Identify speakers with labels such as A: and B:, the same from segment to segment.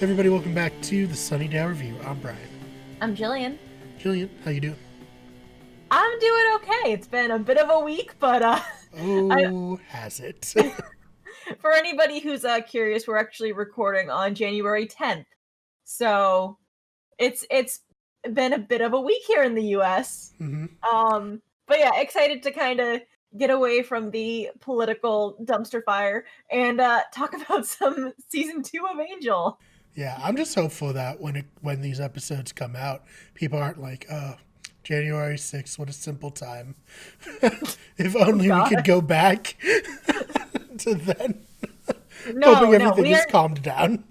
A: Everybody, welcome back to the Sunnydale Review. I'm Brian.
B: I'm Jillian.
A: Jillian, how you doing?
B: I'm doing okay. It's been a bit of a week, but
A: Oh, has it?
B: for anybody who's curious, we're actually recording on January 10th. So it's been a bit of a week here in the US.
A: Mm-hmm.
B: But yeah, excited to kind of get away from the political dumpster fire and talk about some season 2 of Angel.
A: Yeah, I'm just hopeful that when these episodes come out, people aren't like, oh, January 6th, what a simple time. If only we could go back to then. Hoping everything is calmed down.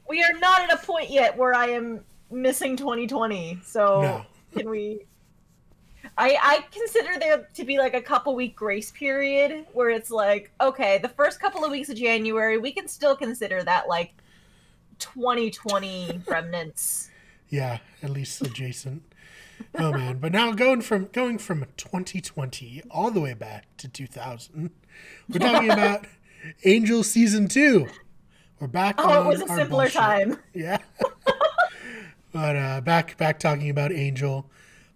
B: We are not at a point yet where I am missing 2020. So
A: No.
B: Can we? I consider there to be like a couple week grace period where it's like, okay, the first couple of weeks of January, we can still consider that like 2020 remnants.
A: Yeah, at least adjacent. Oh man, but now going from 2020 all the way back to 2000, we're talking about Angel season 2. We're back on
B: it was a simpler
A: bullshit.
B: time.
A: Yeah. But back talking about Angel.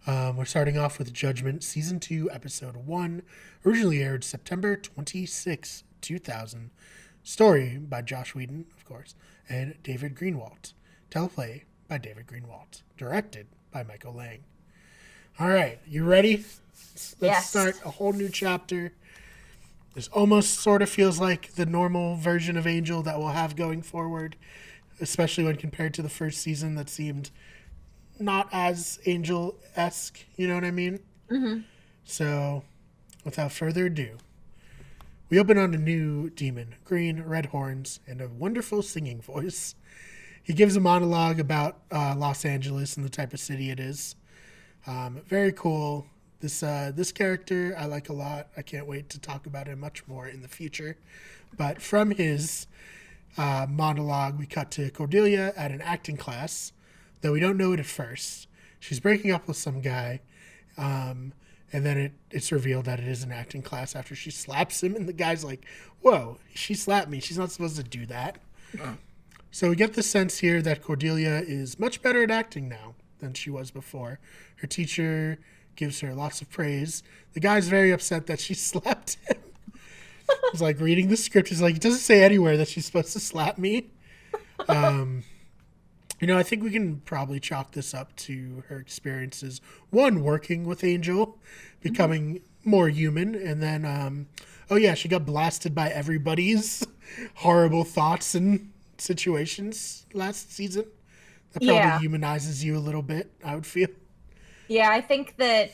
A: We're starting off with Judgment season 2, episode 1, originally aired September 26, 2000. Story by Josh Whedon, of course, and David Greenwalt. Teleplay by David Greenwalt. Directed by Michael Lang. All right, you ready? Let's start a whole new chapter. This almost sort of feels like the normal version of Angel that we'll have going forward, especially when compared to the first season that seemed not as Angel-esque, you know what I mean?
B: Mm-hmm.
A: So, without further ado, we open on a new demon, green, red horns, and a wonderful singing voice. He gives a monologue about Los Angeles and the type of city it is. Very cool. This character I like a lot. I can't wait to talk about him much more in the future. But from his monologue, we cut to Cordelia at an acting class, though we don't know it at first. She's breaking up with some guy, and then it's revealed that it is an acting class after she slaps him, and the guy's like, whoa, she slapped me. She's not supposed to do that. So we get the sense here that Cordelia is much better at acting now than she was before. Her teacher gives her lots of praise. The guy's very upset that she slapped him. He's like reading the script. He's like, it doesn't say anywhere that she's supposed to slap me. I think we can probably chalk this up to her experiences. One, working with Angel, becoming more human. And then, she got blasted by everybody's horrible thoughts and situations last season. That probably humanizes you a little bit, I would feel.
B: Yeah, I think that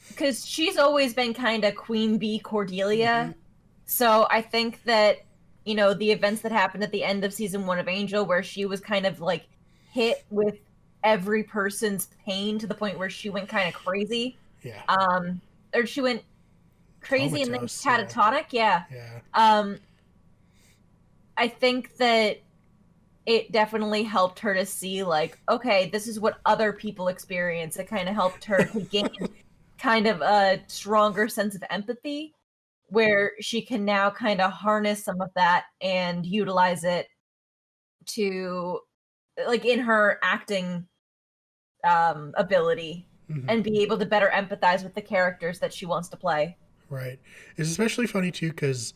B: because she's always been kind of Queen Bee Cordelia. Mm-hmm. So I think that, the events that happened at the end of season 1 of Angel, where she was kind of like hit with every person's pain to the point where she went kind of crazy.
A: Yeah.
B: Or she went crazy and then catatonic.
A: Yeah.
B: I think that it definitely helped her to see, like, okay, this is what other people experience. It kind of helped her to gain kind of a stronger sense of empathy, where she can now kind of harness some of that and utilize it to, like, in her acting ability, and be able to better empathize with the characters that she wants to play.
A: Right. It's especially funny, too, because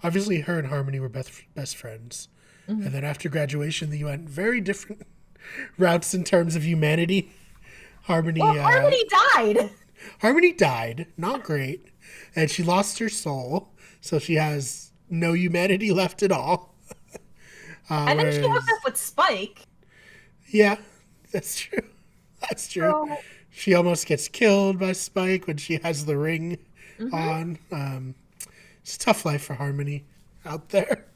A: obviously her and Harmony were best friends. Mm-hmm. And then after graduation, they went very different routes in terms of humanity. Harmony
B: died.
A: Harmony died. Not great. And she lost her soul. So she has no humanity left at all.
B: And then she hooked up with Spike.
A: Yeah, that's true. That's true. So, she almost gets killed by Spike when she has the ring on. It's a tough life for Harmony out there.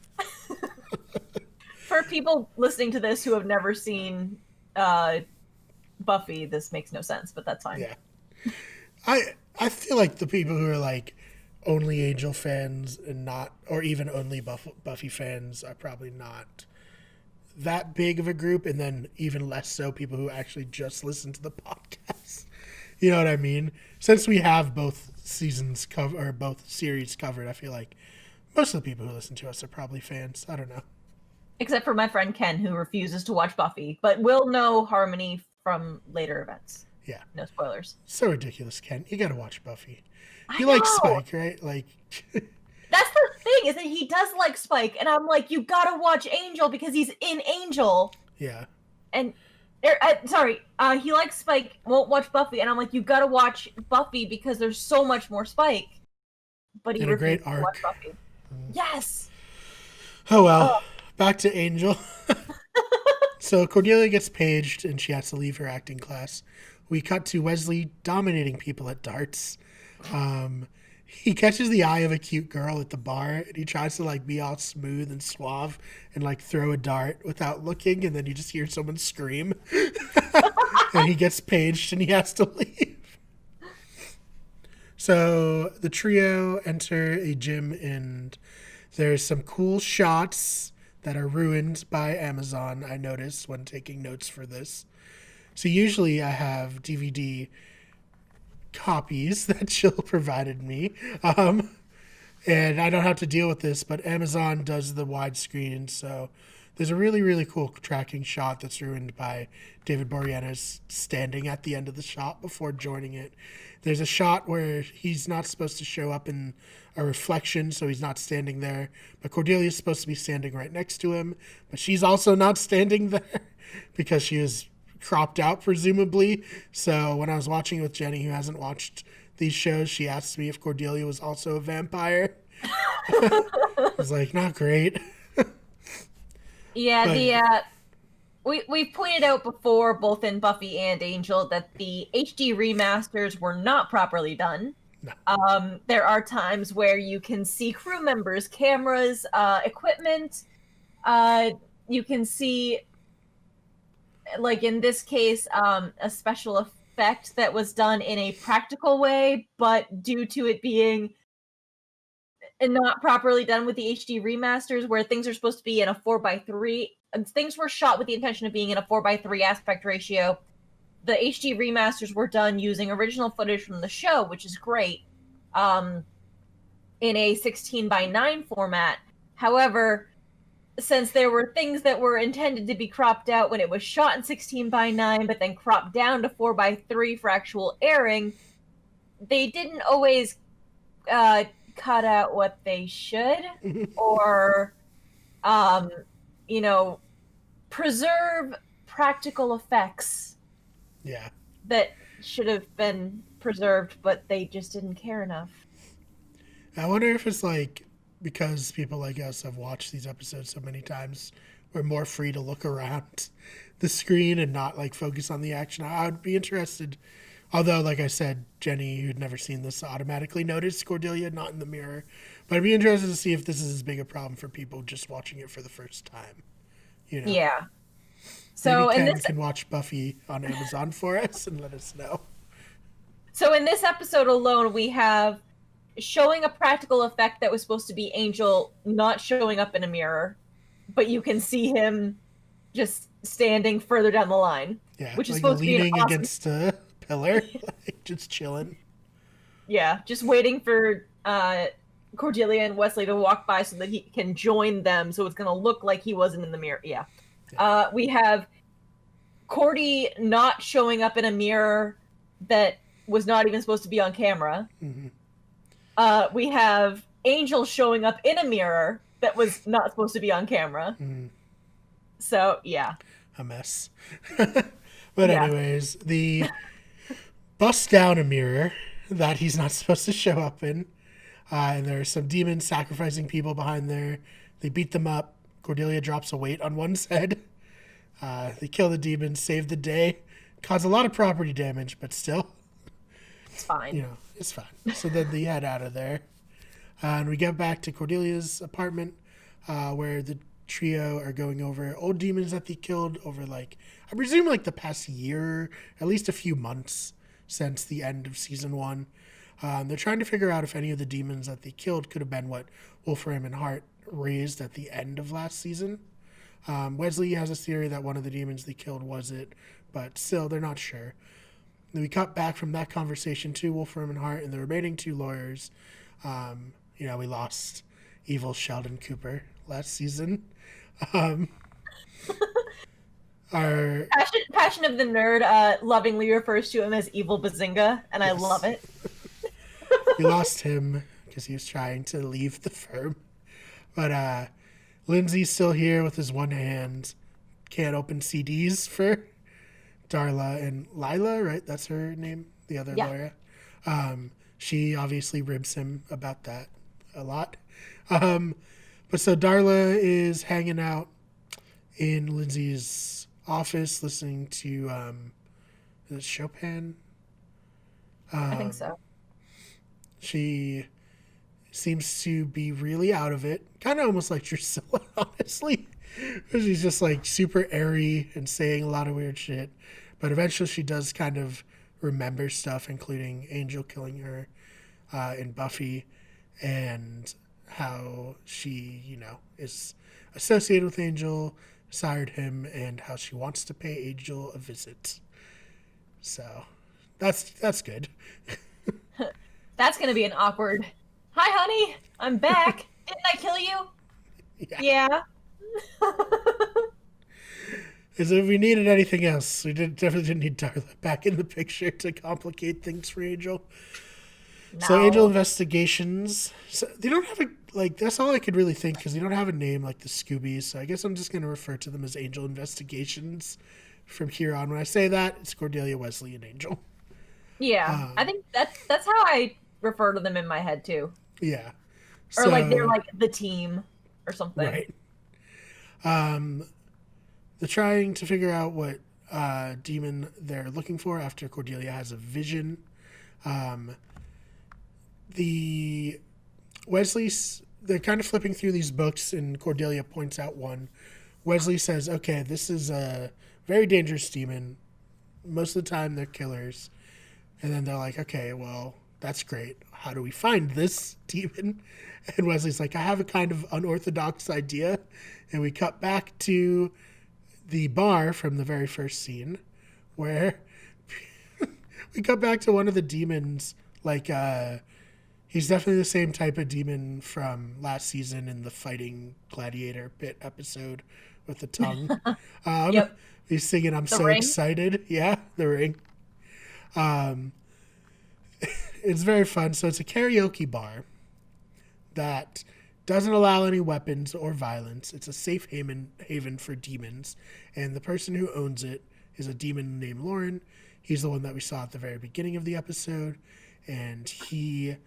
B: For people listening to this who have never seen Buffy, this makes no sense, but that's fine.
A: Yeah. I feel like the people who are like only Angel fans and not, or even only Buffy fans, are probably not that big of a group, and then even less so people who actually just listen to the podcast. You know what I mean? Since we have both seasons or both series covered, I feel like most of the people who listen to us are probably fans. I don't know.
B: Except for my friend Ken, who refuses to watch Buffy, but will know Harmony from later events.
A: Yeah.
B: No spoilers.
A: So ridiculous, Ken. You gotta watch Buffy.
B: I
A: You
B: know!
A: like Spike, right? Like...
B: That's the thing, is that he does like Spike, and I'm like, you gotta watch Angel because he's in Angel.
A: Yeah.
B: And, he likes Spike, won't watch Buffy, and I'm like, you gotta watch Buffy because there's so much more Spike. But he refuses to watch Buffy. Yes!
A: Oh well, back to Angel. So Cordelia gets paged and she has to leave her acting class. We cut to Wesley dominating people at darts. He catches the eye of a cute girl at the bar and he tries to like be all smooth and suave and like throw a dart without looking, and then you just hear someone scream. And he gets paged and he has to leave. So the trio enter a gym and there's some cool shots that are ruined by Amazon, I noticed when taking notes for this. So usually I have DVD copies that Jill provided me, and I don't have to deal with this, but Amazon does the widescreen, so there's a really, really cool tracking shot that's ruined by David Boreanaz standing at the end of the shot before joining it. There's a shot where he's not supposed to show up in a reflection, so he's not standing there. But Cordelia's supposed to be standing right next to him, but she's also not standing there because she was cropped out, presumably. So when I was watching with Jenny, who hasn't watched these shows, she asked me if Cordelia was also a vampire. I was like, not great.
B: Yeah, we've pointed out before, both in Buffy and Angel, that the HD remasters were not properly done. No. There are times where you can see crew members, cameras, equipment. You can see, like in this case, a special effect that was done in a practical way, but due to it being not properly done with the HD remasters, where things are supposed to be in a 4:3, and things were shot with the intention of being in a 4:3 aspect ratio. The HD remasters were done using original footage from the show, which is great, in a 16:9 format. However, since there were things that were intended to be cropped out when it was shot in 16:9, but then cropped down to 4:3 for actual airing, they didn't always cut out what they should, or, preserve practical effects.
A: Yeah.
B: That should have been preserved, but they just didn't care enough.
A: I wonder if it's like, because people like us have watched these episodes so many times, we're more free to look around the screen and not like focus on the action. I would be interested. Although, like I said, Jenny, who'd never seen this, automatically noticed Cordelia not in the mirror. But I'd be interested to see if this is as big a problem for people just watching it for the first time. You know?
B: Yeah. So
A: maybe Ken can watch Buffy on Amazon for us and let us know.
B: So in this episode alone, we have showing a practical effect that was supposed to be Angel not showing up in a mirror, but you can see him just standing further down the line.
A: Yeah,
B: which is
A: like
B: supposed
A: leaning
B: to be awesome...
A: against a pillar, like just chilling.
B: Yeah, just waiting for Cordelia and Wesley to walk by so that he can join them, so it's going to look like he wasn't in the mirror. Yeah. We have Cordy not showing up in a mirror that was not even supposed to be on camera. Mm-hmm. We have Angel showing up in a mirror that was not supposed to be on camera. Mm-hmm. So, yeah.
A: A mess. But anyways, the bust down a mirror that he's not supposed to show up in. And there are some demons sacrificing people behind there. They beat them up. Cordelia drops a weight on one's head. They kill the demons, save the day. Cause a lot of property damage, but still.
B: It's fine.
A: It's fine. So then they head out of there. And we get back to Cordelia's apartment, where the trio are going over old demons that they killed over, like, I presume, like, the past year, at least a few months since the end of season 1. They're trying to figure out if any of the demons that they killed could have been what Wolfram and Hart raised at the end of last season. Wesley has a theory that one of the demons they killed was it, but still, they're not sure. Then we cut back from that conversation to Wolfram and Hart and the remaining 2 lawyers. We lost evil Sheldon Cooper last season. Um, our
B: Passion of the Nerd lovingly refers to him as Evil Bazinga, and I love it.
A: We lost him because he was trying to leave the firm. But Lindsay's still here with his one hand. Can't open CDs for Darla and Lila, right? That's her name, the other lawyer. She obviously ribs him about that a lot. But so Darla is hanging out in Lindsay's office listening to is it Chopin?
B: I think so.
A: She seems to be really out of it. Kind of almost like Drusilla, honestly. She's just like super airy and saying a lot of weird shit. But eventually she does kind of remember stuff, including Angel killing her in Buffy and how she, is associated with Angel, sired him, and how she wants to pay Angel a visit. So that's good.
B: That's going to be an awkward, hi, honey, I'm back. Didn't I kill you? Yeah.
A: Because if we needed anything else, we definitely didn't need Darla back in the picture to complicate things for Angel. No. So Angel Investigations, so they don't have that's all I could really think, because they don't have a name like the Scoobies, so I guess I'm just going to refer to them as Angel Investigations from here on. When I say that, it's Cordelia, Wesley, and Angel.
B: Yeah, I think that's how I refer to them in my head too.
A: Yeah.
B: Or so, they're like the team or something.
A: Right. They're trying to figure out what demon they're looking for after Cordelia has a vision. They're kind of flipping through these books, and Cordelia points out one. Wesley says, okay, this is a very dangerous demon. Most of the time they're killers. And then they're like, okay, well, that's great. How do we find this demon? And Wesley's like, I have a kind of unorthodox idea. And we cut back to the bar from the very first scene, where we cut back to one of the demons. He's definitely the same type of demon from last season in the fighting gladiator pit episode with the tongue.
B: Yep.
A: He's singing, I'm so excited. Yeah, the ring. It's very fun. So it's a karaoke bar that doesn't allow any weapons or violence. It's a safe haven for demons. And the person who owns it is a demon named Lauren. He's the one that we saw at the very beginning of the episode. And he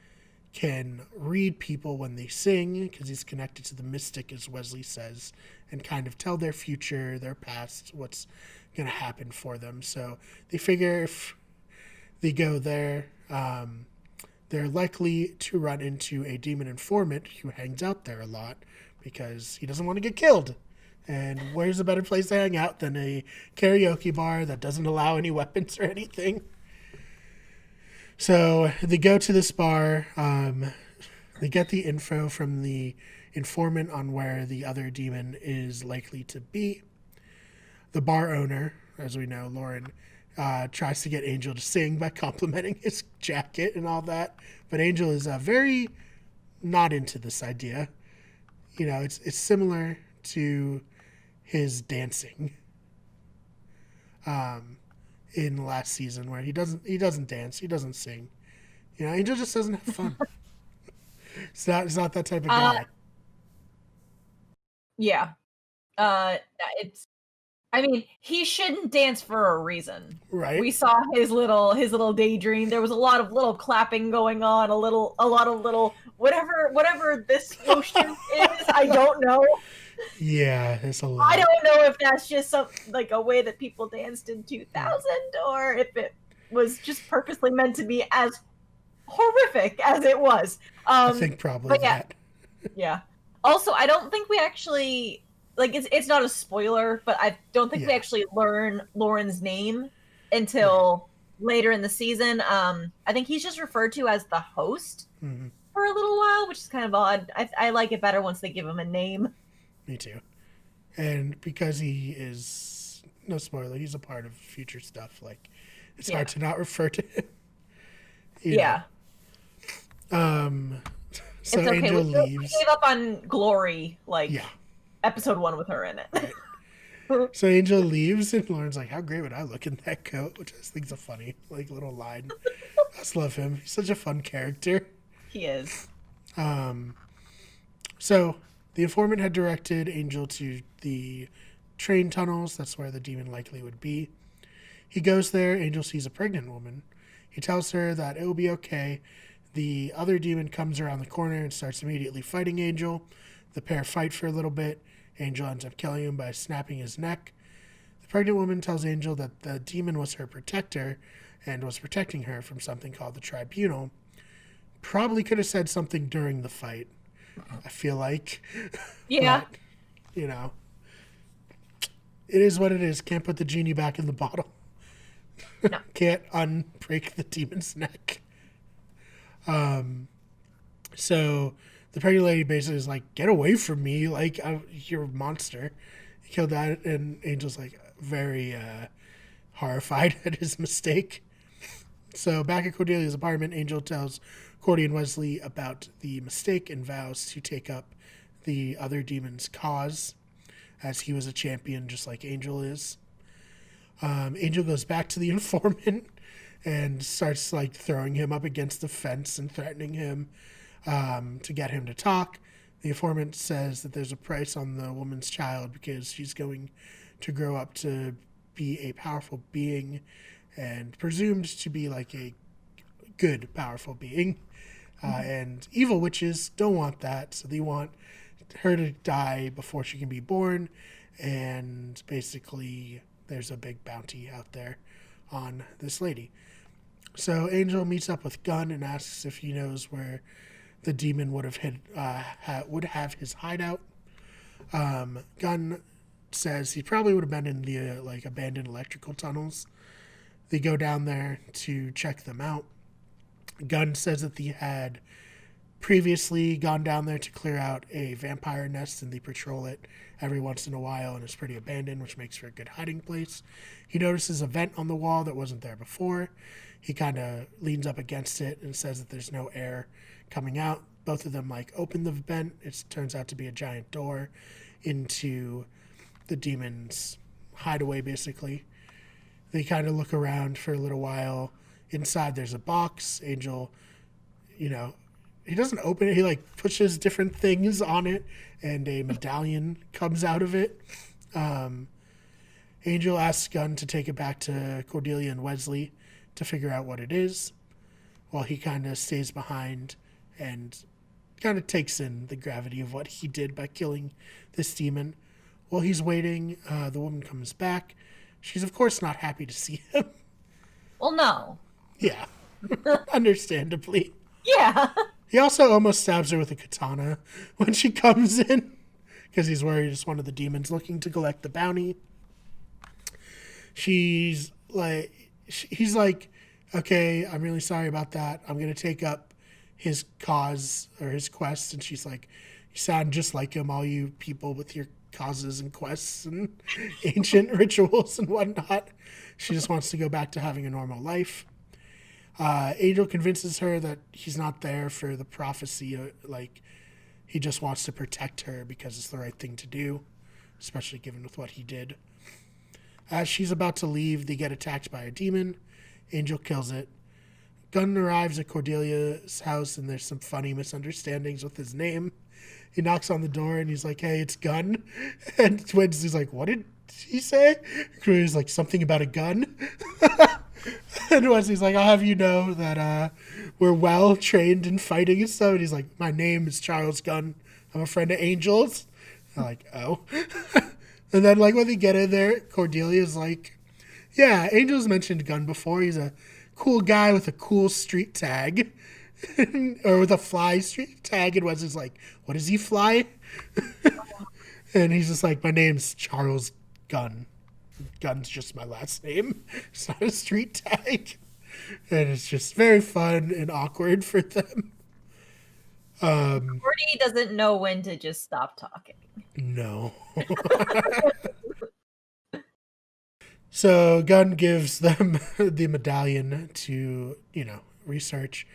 A: can read people when they sing, because he's connected to the mystic, as Wesley says, and kind of tell their future, their past, what's going to happen for them. So they figure if they go there, they're likely to run into a demon informant who hangs out there a lot because he doesn't want to get killed. And where's a better place to hang out than a karaoke bar that doesn't allow any weapons or anything? So they go to this bar. They get the info from the informant on where the other demon is likely to be. The bar owner, as we know, Lauren, tries to get Angel to sing by complimenting his jacket and all that. But Angel is very not into this idea. It's similar to his dancing in last season, where he doesn't dance, he doesn't sing. Angel just doesn't have fun. It's not that type of guy.
B: Yeah. He shouldn't dance for a reason.
A: Right.
B: We saw his little daydream. There was a lot of little clapping going on, a lot of little whatever this motion is, I don't know.
A: Yeah, it's a lot.
B: I don't know if that's just a way that people danced in 2000, or if it was just purposely meant to be as horrific as it was.
A: I think probably that.
B: Yeah. Also, I don't think we actually, it's not a spoiler, but I don't think we actually learn Lauren's name until later in the season. I think he's just referred to as the host for a little while, which is kind of odd. I like it better once they give him a name.
A: Me too. And because he is, no spoiler, he's a part of future stuff. It's hard to not refer to him. So
B: It's okay.
A: Angel
B: We
A: leaves.
B: gave up on Glory,
A: Yeah,
B: like, episode 1 with her in it.
A: right. So Angel leaves, and Lauren's like, "How great would I look in that coat?" Which I just think is a funny, like, little line. I just love him. He's such a fun character.
B: He is.
A: So the informant had directed Angel to the train tunnels. That's where the demon likely would be. He goes there. Angel sees a pregnant woman. He tells her that it will be okay. The other demon comes around the corner and starts immediately fighting Angel. The pair fight for a little bit. Angel ends up killing him by snapping his neck. The pregnant woman tells Angel that the demon was her protector and was protecting her from something called the Tribunal. Probably could have said something during the fight, I feel like.
B: Yeah.
A: But, you know, it is what it is. Can't put the genie back in the bottle.
B: No.
A: Can't unbreak the demon's neck. So the pregnant lady basically is like, "Get away from me. Like, you're a monster." He killed that, and Angel's like very horrified at his mistake. So back at Cordelia's apartment, Angel tells Cordy and Wesley about the mistake and vows to take up the other demon's cause, as he was a champion just like Angel is. Angel goes back to the informant and starts like throwing him up against the fence and threatening him to get him to talk. The informant says that there's a price on the woman's child because she's going to grow up to be a powerful being and presumed to be like a good, powerful being. And evil witches don't want that, so they want her to die before she can be born. And basically, there's a big bounty out there on this lady. So Angel meets up with Gunn and asks if he knows where the demon would have his hideout. Gunn says he probably would have been in the like abandoned electrical tunnels. They go down there to check them out. Gunn says that they had previously gone down there to clear out a vampire nest, and they patrol it every once in a while, and it's pretty abandoned, which makes for a good hiding place. He notices a vent on the wall that wasn't there before. He kind of leans up against it and says that there's no air coming out. Both of them like open the vent. It turns out to be a giant door into the demon's hideaway, basically. They kind of look around for a little while. Inside there's a box. Angel, he doesn't open it. He like pushes different things on it, and a medallion comes out of it. Angel asks Gunn to take it back to Cordelia and Wesley to figure out what it is, while he kind of stays behind and kind of takes in the gravity of what he did by killing this demon. While he's waiting, the woman comes back. She's, of course, not happy to see him.
B: Well, no.
A: Yeah, understandably.
B: Yeah.
A: He also almost stabs her with a katana when she comes in, because he's worried it's one of the demons looking to collect the bounty. He's like, "Okay, I'm really sorry about that. I'm going to take up his cause or his quest." And she's like, "You sound just like him, all you people with your causes and quests and ancient rituals and whatnot." She just wants to go back to having a normal life. Angel convinces her that he's not there for the prophecy. Like, he just wants to protect her because it's the right thing to do, especially given with what he did. As she's about to leave, they get attacked by a demon. Angel kills it. Gunn arrives at Cordelia's house, and there's some funny misunderstandings with his name. He knocks on the door, and he's like, "Hey, it's Gunn." And Wednesday's like, "What did he say?" Cordelia's like, "Something about a gun." And Wesley's like, "I'll have you know that we're well trained in fighting and stuff." And he's like, "My name is Charles Gunn. I'm a friend of Angel's." I'm like, "Oh." And then, like, when they get in there, Cordelia's like, "Yeah, Angel's mentioned Gunn before. He's a cool guy with a cool street tag." Or with a fly street tag. And Wesley's like, "What does he fly?" And he's just like, "My name's Charles Gunn. Gunn's just my last name. It's not a street tag." And it's just very fun and awkward for them.
B: Gordy doesn't know when to just stop talking.
A: No. So Gunn gives them the medallion to, research.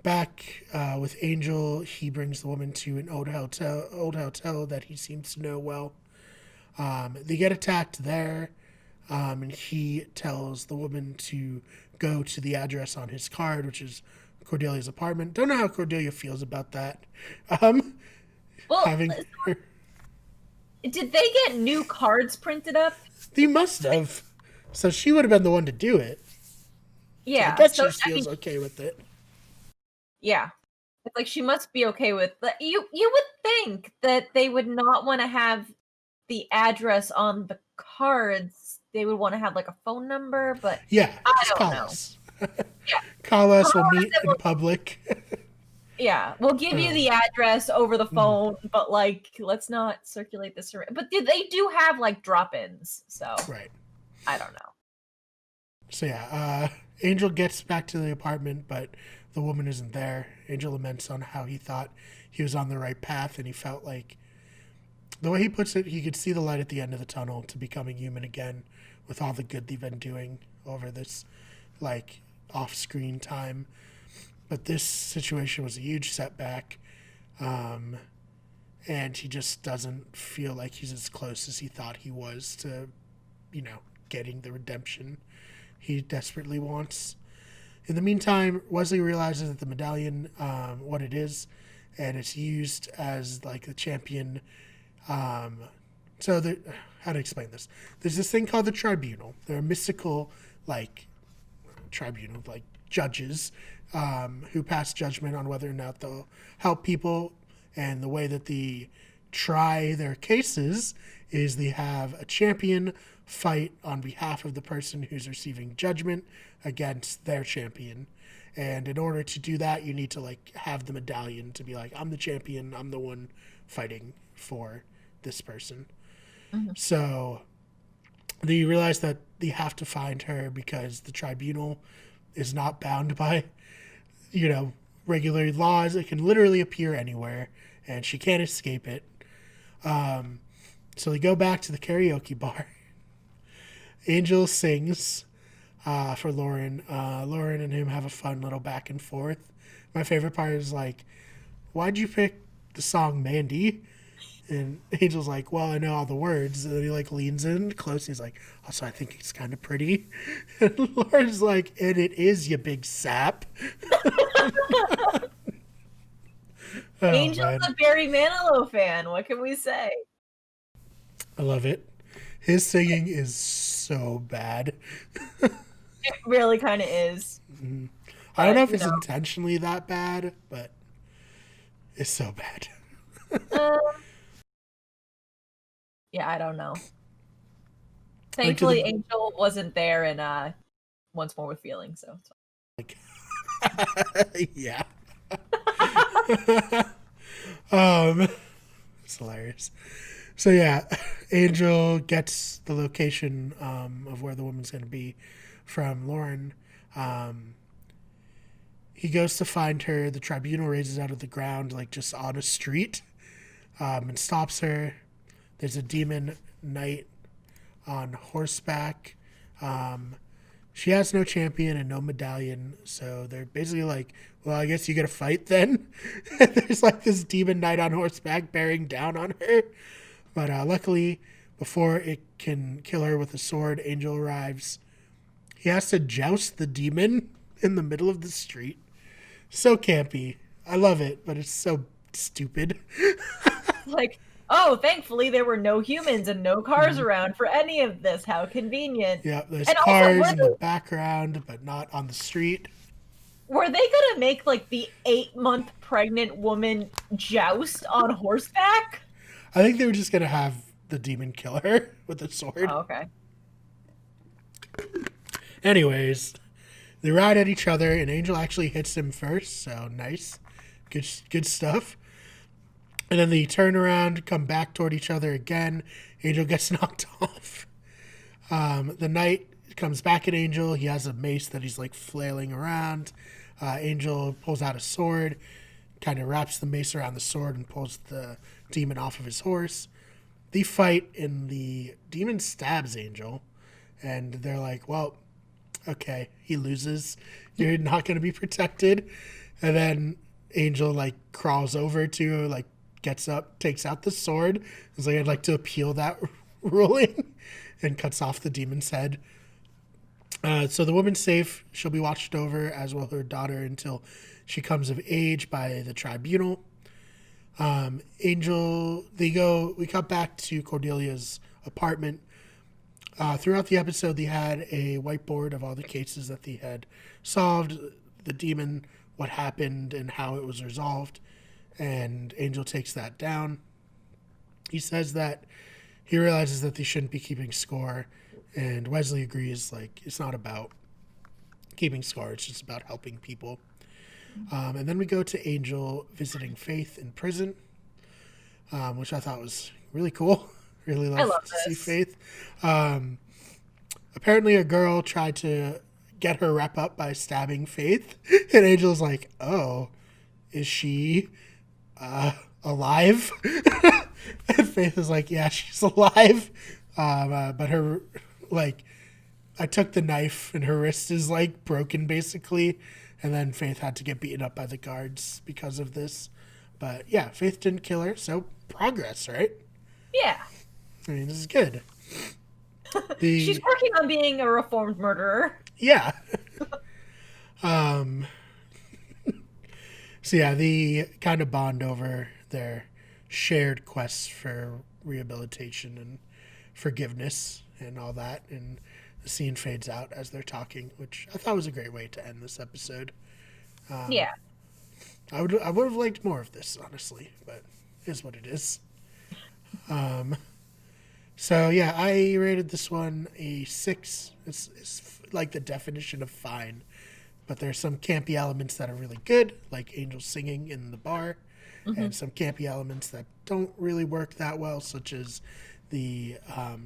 A: Back with Angel, he brings the woman to an old hotel that he seems to know well. They get attacked there, and he tells the woman to go to the address on his card, which is Cordelia's apartment. Don't know how Cordelia feels about that. Um,
B: Well,
A: having her,
B: did they get new cards printed up?
A: they must have. So she would have been the one to do it. So I
B: Yeah.
A: bet
B: So
A: she feels okay with it.
B: yeah, it's like she must be okay with. You would think that they would not want to have the address on the cards. They would want to have like a phone number, but
A: Yeah,
B: I
A: just
B: don't
A: call
B: know.
A: us.
B: Yeah.
A: Call us.
B: Call
A: We'll
B: us
A: meet
B: and
A: in public.
B: Yeah, we'll give you the address over the phone, but like, let's not circulate this around. But they do have like drop-ins, so
A: Right.
B: I don't know.
A: So yeah, Angel gets back to the apartment, but the woman isn't there. Angel laments on how he thought he was on the right path, and he felt like, the way he puts it, he could see the light at the end of the tunnel to becoming human again, with all the good they've been doing over this, like, off-screen time. But this situation was a huge setback, and he just doesn't feel like he's as close as he thought he was to, getting the redemption he desperately wants. In the meantime, Wesley realizes that the medallion, what it is, and it's used as like the champion. How to explain this? There's this thing called the tribunal. They're a mystical, like, tribunal, like judges, who pass judgment on whether or not they'll help people. And the way that they try their cases is they have a champion fight on behalf of the person who's receiving judgment against their champion. And in order to do that, you need to like have the medallion to be like, I'm the champion, I'm the one fighting for this person.
B: Mm-hmm.
A: So they realize that they have to find her because the tribunal is not bound by, regular laws. It can literally appear anywhere, and she can't escape it. So they go back to the karaoke bar. Angel sings for Lauren. Lauren and him have a fun little back and forth. My favorite part is like, why'd you pick the song Mandy? And Angel's like, well, I know all the words. And then he like leans in close. And he's like, also, I think it's kind of pretty. And Lauren's like, and it is, you big sap.
B: Angel's a Barry Manilow fan. What can we say?
A: I love it. His singing is so bad.
B: It really kind of is.
A: Mm-hmm. I don't know if it's intentionally that bad, but it's so bad.
B: Yeah, I don't know. Thankfully, Angel wasn't there in Once More with Feeling, so
A: like, yeah. It's hilarious. So yeah, Angel gets the location of where the woman's going to be from Lauren. He goes to find her. The tribunal raises out of the ground, like just on a street, and stops her. There's a demon knight on horseback. She has no champion and no medallion, so they're basically like, well, I guess you gotta fight then. There's like this demon knight on horseback bearing down on her. But luckily, before it can kill her with a sword, Angel arrives. He has to joust the demon in the middle of the street. So campy. I love it, but it's so stupid.
B: like, oh, thankfully there were no humans and no cars around for any of this. How convenient.
A: Yeah, there's
B: and
A: cars
B: also,
A: in the background, but not on the street.
B: Were they gonna make like the 8-month pregnant woman joust on horseback?
A: I think they were just gonna have the demon kill her with a sword.
B: Oh, okay.
A: Anyways, they ride at each other, and Angel actually hits him first, so nice. Good stuff. And then they turn around, come back toward each other again. Angel gets knocked off. The knight comes back at Angel. He has a mace that he's like flailing around. Angel pulls out a sword, kind of wraps the mace around the sword and pulls the demon off of his horse. They fight, and the demon stabs Angel. And they're like, well, okay, he loses. You're not going to be protected. And then Angel like crawls over to like gets up, takes out the sword. It's like I'd like to appeal that ruling, and cuts off the demon's head. So the woman's safe. She'll be watched over, as will her daughter, until she comes of age by the tribunal. Angel, we cut back to Cordelia's apartment. Throughout the episode, they had a whiteboard of all the cases that they had solved, the demon, what happened, and how it was resolved. And Angel takes that down. He says that he realizes that they shouldn't be keeping score, and Wesley agrees, like, it's not about keeping score, it's just about helping people. And then we go to Angel visiting Faith in prison, which I thought was really cool. Really love to see Faith. Apparently a girl tried to get her wrap up by stabbing Faith, and Angel's like, oh, is she alive? And Faith is like, yeah, she's alive. But her, like, I took the knife and her wrist is like broken basically. And then Faith had to get beaten up by the guards because of this. But yeah, Faith didn't kill her, so progress, right?
B: Yeah.
A: I mean, this is good.
B: She's working on being a reformed murderer.
A: Yeah. So yeah, they kind of bond over their shared quests for rehabilitation and forgiveness and all that. And the scene fades out as they're talking, which I thought was a great way to end this episode.
B: Yeah.
A: I would have liked more of this, honestly, but it is what it is. So yeah, I rated this one a 6. It's like the definition of fine, but there's some campy elements that are really good, like Angel singing in the bar, and some campy elements that don't really work that well, such as the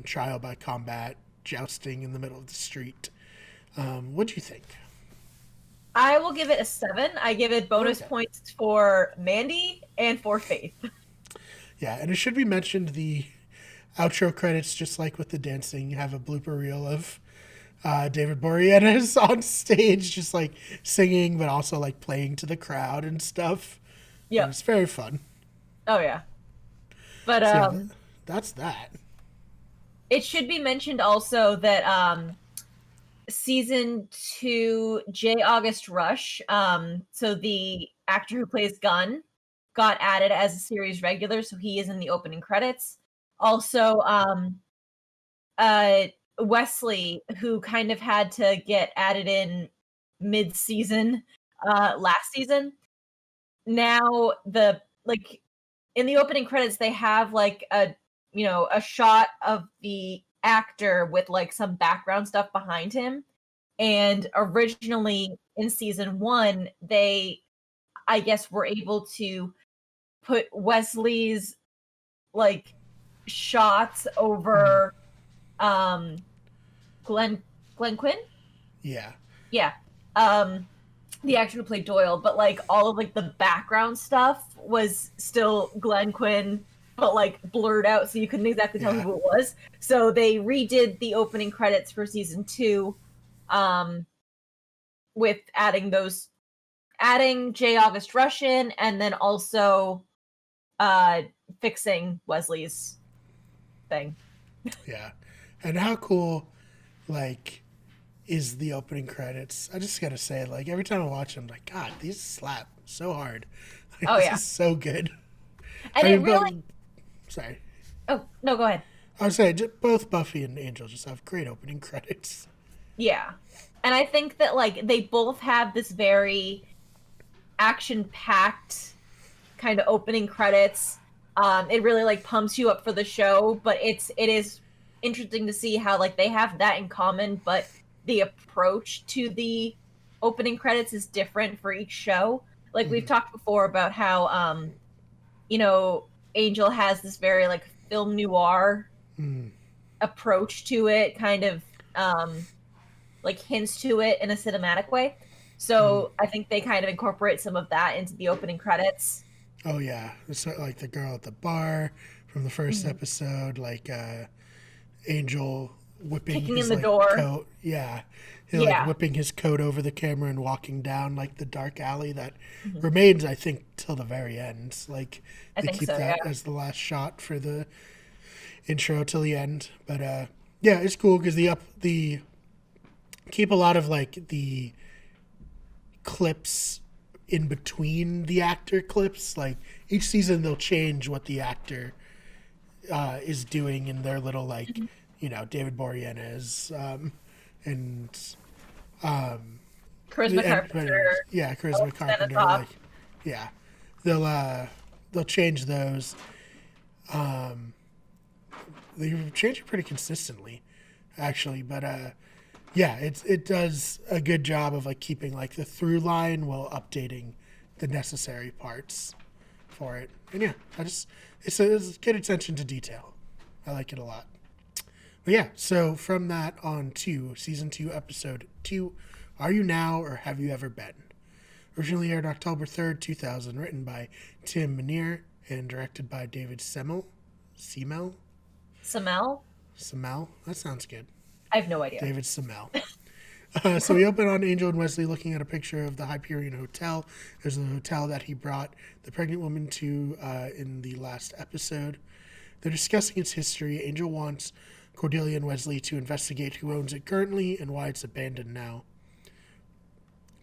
A: trial by combat jousting in the middle of the street. What'd you think?
B: I will give it a 7. I give it bonus points for Mandy and for Faith.
A: Yeah, and it should be mentioned the outro credits, just like with the dancing, have a blooper reel of David Boreanaz on stage, just like singing, but also like playing to the crowd and stuff. Yeah, it's very fun.
B: Oh yeah, but
A: so, yeah, that's that.
B: It should be mentioned also that season 2, J. August Rush, so the actor who plays Gunn, got added as a series regular, so he is in the opening credits. Also, Wesley, who kind of had to get added in mid-season last season. Now in the opening credits, they have like a shot of the actor with like some background stuff behind him. And originally in season 1, they, I guess, were able to put Wesley's like shots over Glenn Quinn.
A: Yeah.
B: The actor who played Doyle, but like all of like the background stuff was still Glenn Quinn, but like blurred out, so you couldn't exactly tell who it was. So they redid the opening credits for season 2, with adding J. August Rush in, and then also fixing Wesley's thing.
A: Yeah. And how cool, like, is the opening credits? I just gotta say, like, every time I watch them, I'm like, God, these slap so hard. Like, this is so good.
B: And
A: sorry.
B: Oh, no, go ahead.
A: I was saying, both Buffy and Angel just have great opening credits.
B: Yeah. And I think that, like, they both have this very action-packed kind of opening credits. It really, like, pumps you up for the show, but it is interesting to see how, like, they have that in common, but the approach to the opening credits is different for each show. Like, we've talked before about how, Angel has this very, like, film noir approach to it, kind of, like, hints to it in a cinematic way. So I think they kind of incorporate some of that into the opening credits.
A: Oh, yeah. It's like the girl at the bar from the first episode, like Angel whipping
B: kicking in
A: his
B: the
A: like
B: door.
A: coat. Yeah. He like
B: Yeah.
A: whipping his coat over the camera and walking down like the dark alley that
B: Mhm.
A: remains, I think, till the very end. Like
B: I
A: they
B: think
A: keep
B: so, yeah.
A: that as the last shot for the intro till the end. But yeah, it's cool because the keep a lot of like the clips in between the actor clips. Like each season, they'll change what the actor is doing in their little like,
B: Mhm.
A: David Boreanaz and
B: Charisma Carpenter,
A: yeah, Charisma
B: Alex
A: Carpenter.
B: Stenitoff.
A: Like, yeah, they'll uh, they'll change those. They change it pretty consistently, actually. But yeah, it does a good job of like keeping like the through line while updating the necessary parts for it. And yeah, it's good attention to detail. I like it a lot. But yeah, so from that on to season 2, episode 2, Are You Now or Have You Ever Been? Originally aired October 3rd, 2000, written by Tim Minear and directed by David Semel. Semel?
B: Samel?
A: Semel? That sounds good.
B: I have no idea.
A: David Semel. So we open on Angel and Wesley looking at a picture of the Hyperion Hotel. There's the hotel that he brought the pregnant woman to in the last episode. They're discussing its history. Angel wants Cordelia and Wesley to investigate who owns it currently and why it's abandoned now.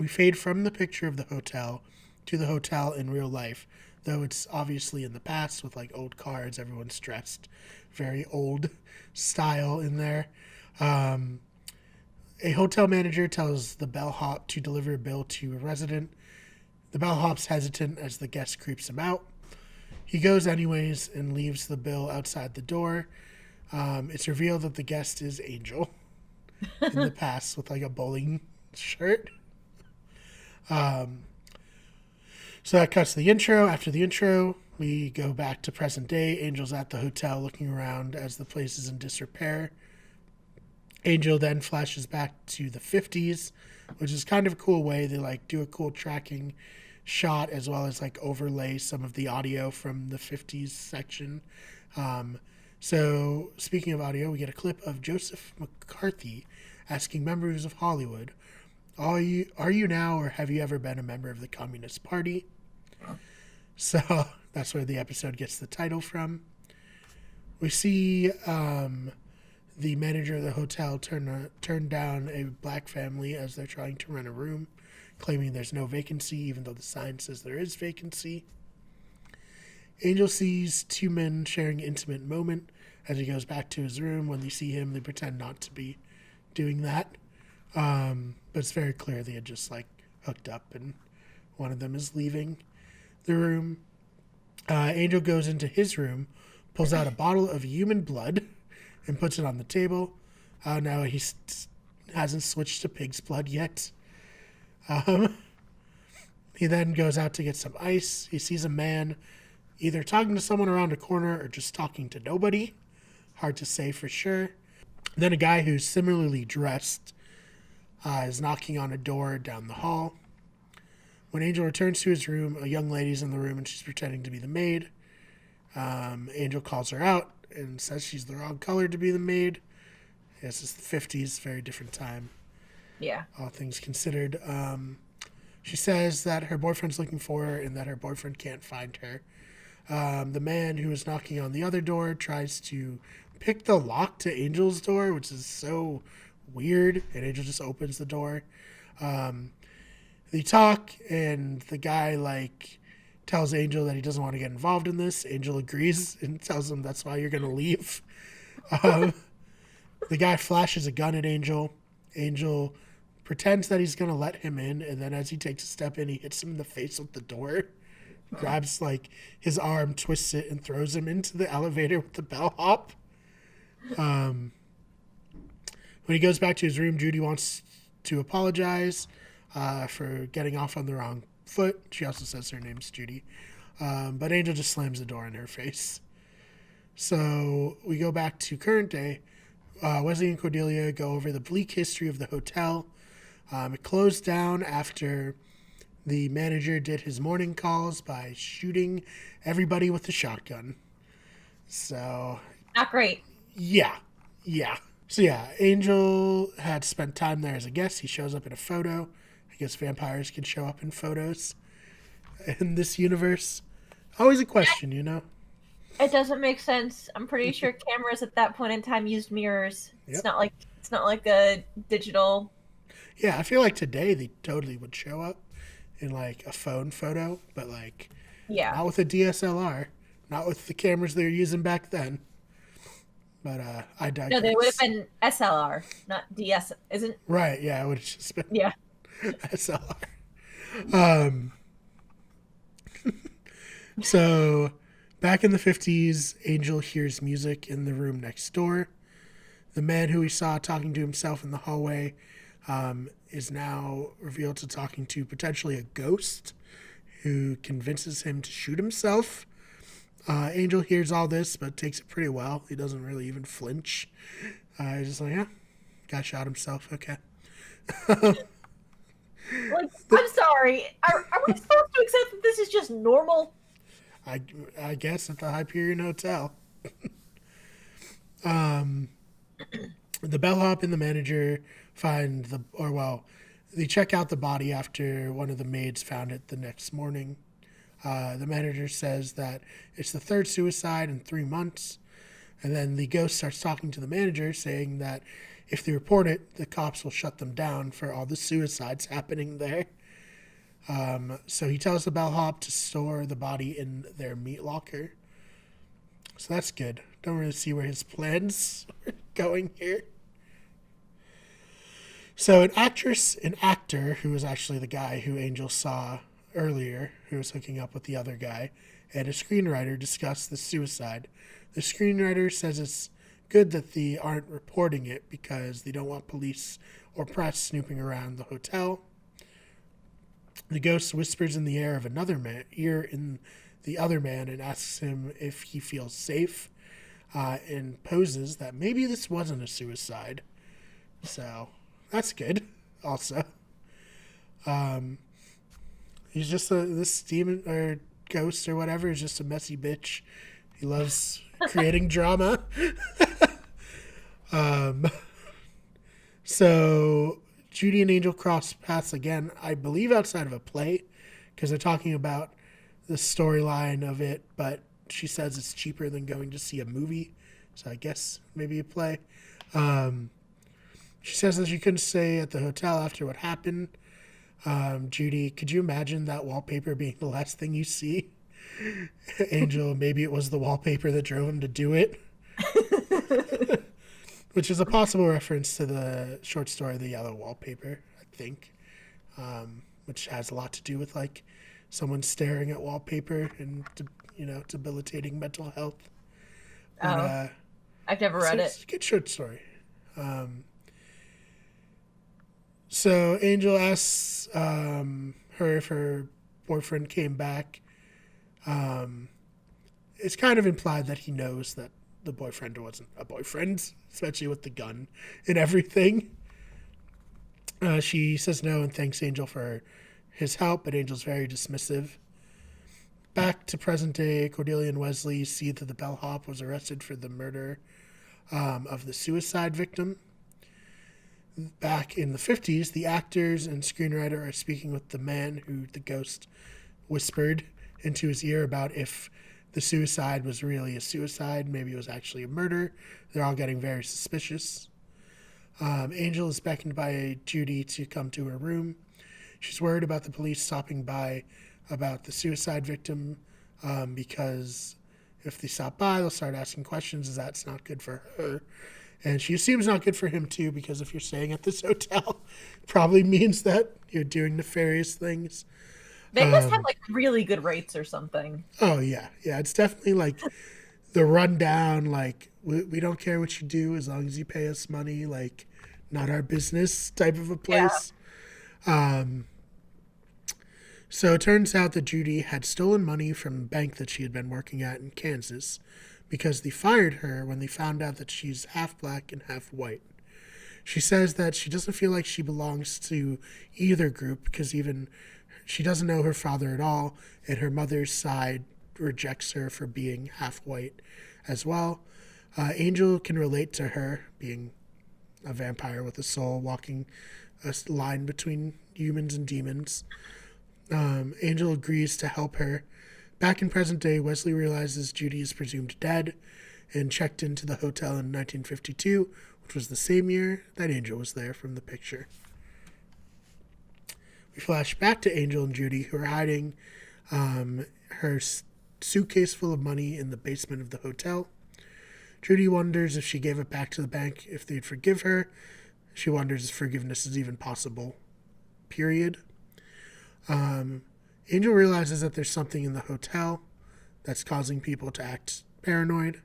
A: We fade from the picture of the hotel to the hotel in real life, though it's obviously in the past with like old cards. Everyone's dressed very old style in there. A hotel manager tells the bellhop to deliver a bill to a resident. The bellhop's hesitant as the guest creeps him out. He goes anyways and leaves the bill outside the door. It's revealed that the guest is Angel in the past with like a bowling shirt. So that cuts the intro. After the intro, we go back to present day. Angel's at the hotel looking around as the place is in disrepair. Angel then flashes back to the 50s, which is kind of a cool way. They like do a cool tracking shot as well as like overlay some of the audio from the 50s section. So speaking of audio, we get a clip of Joseph McCarthy asking members of Hollywood, are you now or have you ever been a member of the Communist Party? So that's where the episode gets the title from. We see the manager of the hotel turn down a black family as they're trying to rent a room, claiming there's no vacancy, even though the sign says there is vacancy. Angel sees two men sharing an intimate moment as he goes back to his room. When they see him, they pretend not to be doing that. But it's very clear they had just like hooked up and one of them is leaving the room. Angel goes into his room, pulls out a bottle of human blood and puts it on the table. Now he hasn't switched to pig's blood yet. He then goes out to get some ice. He sees a man either talking to someone around a corner or just talking to nobody. Hard to say for sure. Then a guy who's similarly dressed is knocking on a door down the hall. When Angel returns to his room, a young lady's in the room and she's pretending to be the maid. Angel calls her out and says she's the wrong color to be the maid. Yes, it's the 50s, very different time.
B: Yeah.
A: All things considered. She says that her boyfriend's looking for her and that her boyfriend can't find her. The man who is knocking on the other door tries to pick the lock to Angel's door, which is so weird, and Angel just opens the door. They talk, and the guy like tells Angel that he doesn't want to get involved in this. Angel agrees and tells him that's why you're going to leave. The guy flashes a gun at Angel. Angel pretends that he's going to let him in, and then as he takes a step in, he hits him in the face with the door. Grabs like his arm, twists it, and throws him into the elevator with the bellhop. When he goes back to his room, Judy wants to apologize for getting off on the wrong foot. She also says her name's Judy. But Angel just slams the door in her face. So we go back to current day. Wesley and Cordelia go over the bleak history of the hotel. It closed down after the manager did his morning calls by shooting everybody with a shotgun. So
B: Not great.
A: yeah. So yeah, Angel had spent time there as a guest. He shows up in a photo. I guess vampires can show up in photos in this universe. Always a question, you know?
B: It doesn't make sense. I'm pretty sure cameras at that point in time used mirrors.
A: Yep.
B: It's not like a digital.
A: Yeah, I feel like today they totally would show up in like a phone photo, but like
B: Yeah.
A: not with a DSLR, not with the cameras they were using back then. But I
B: No, they would have
A: digress.
B: been SLR, not DS. Isn't?
A: Right, yeah, it would have just been
B: Yeah.
A: SLR. So back in the 50s, Angel hears music in the room next door. The man who he saw talking to himself in the hallway is now revealed to talking to potentially a ghost who convinces him to shoot himself. Angel hears all this, but takes it pretty well. He doesn't really even flinch. He's just like, yeah, guy shot himself. Okay.
B: Like, I'm sorry. Are we supposed to accept that this is just normal?
A: I, I guess at the Hyperion Hotel. Um, the bellhop and the manager find the, or well, they check out the body after one of the maids found it the next morning. The manager says that it's the third suicide in 3 months. And then the ghost starts talking to the manager, saying that if they report it, the cops will shut them down for all the suicides happening there. So he tells the bellhop to store the body in their meat locker. So that's good. Don't really see where his plans are going here. So an actor who was actually the guy who Angel saw earlier, who was hooking up with the other guy, and a screenwriter discuss the suicide. The screenwriter says it's good that they aren't reporting it because they don't want police or press snooping around the hotel. The ghost whispers in the ear in the other man and asks him if he feels safe, and poses that maybe this wasn't a suicide. So that's good. Also, he's just this demon or ghost or whatever is just a messy bitch. He loves creating drama. Um, so Judy and Angel cross paths again, I believe outside of a play, because they're talking about the storyline of it, but she says it's cheaper than going to see a movie. So I guess maybe a play. Um, she says that she couldn't stay at the hotel after what happened. Judy, could you imagine that wallpaper being the last thing you see? Angel, maybe it was the wallpaper that drove him to do it. Which is a possible reference to the short story The Yellow Wallpaper, I think, which has a lot to do with like someone staring at wallpaper and debilitating mental health. But,
B: Oh, I've never read
A: it's
B: it.
A: a good short story. So Angel asks her if her boyfriend came back. It's kind of implied that he knows that the boyfriend wasn't a boyfriend, especially with the gun and everything. She says no and thanks Angel for his help, but Angel's very dismissive. Back to present day, Cordelia and Wesley see that the bellhop was arrested for the murder of the suicide victim. Back in the 50s, the actors and screenwriter are speaking with the man who the ghost whispered into his ear about if the suicide was really a suicide, maybe it was actually a murder. They're all getting very suspicious. Angel is beckoned by Judy to come to her room. She's worried about the police stopping by about the suicide victim, because if they stop by, they'll start asking questions, as that's not good for her. And she assumes not good for him too, because if you're staying at this hotel, it probably means that you're doing nefarious things.
B: They must have like really good rates or something.
A: Oh yeah, yeah. It's definitely like the rundown. Like we don't care what you do as long as you pay us money. Like not our business type of a
B: Yeah.
A: place. So it turns out that Judy had stolen money from a bank that she had been working at in Kansas, because they fired her when they found out that she's half black and half white. She says that she doesn't feel like she belongs to either group because even she doesn't know her father at all, and her mother's side rejects her for being half white as well. Angel can relate to her being a vampire with a soul walking a line between humans and demons. Angel agrees to help her. Back in present day, Wesley realizes Judy is presumed dead and checked into the hotel in 1952, which was the same year that Angel was there from the picture. We flash back to Angel and Judy, who are hiding her suitcase full of money in the basement of the hotel. Judy wonders if she gave it back to the bank, if they'd forgive her. She wonders if forgiveness is even possible. Period. Angel realizes that there's something in the hotel that's causing people to act paranoid.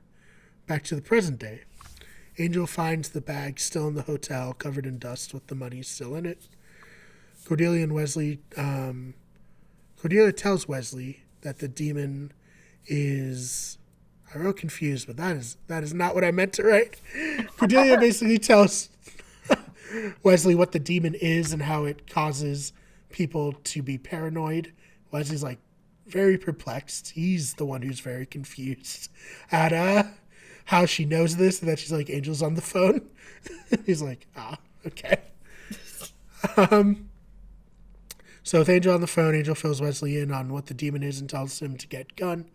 A: Back to the present day. Angel finds the bag still in the hotel, covered in dust with the money still in it. Cordelia tells Wesley that the demon is... I wrote confused, but that is not what I meant to write. Cordelia basically tells Wesley what the demon is and how it causes people to be paranoid. Wesley's like very perplexed. He's the one who's very confused at how she knows this, and that she's like, Angel's on the phone. He's like, okay. So with Angel on the phone, Angel fills Wesley in on what the demon is and tells him to get gun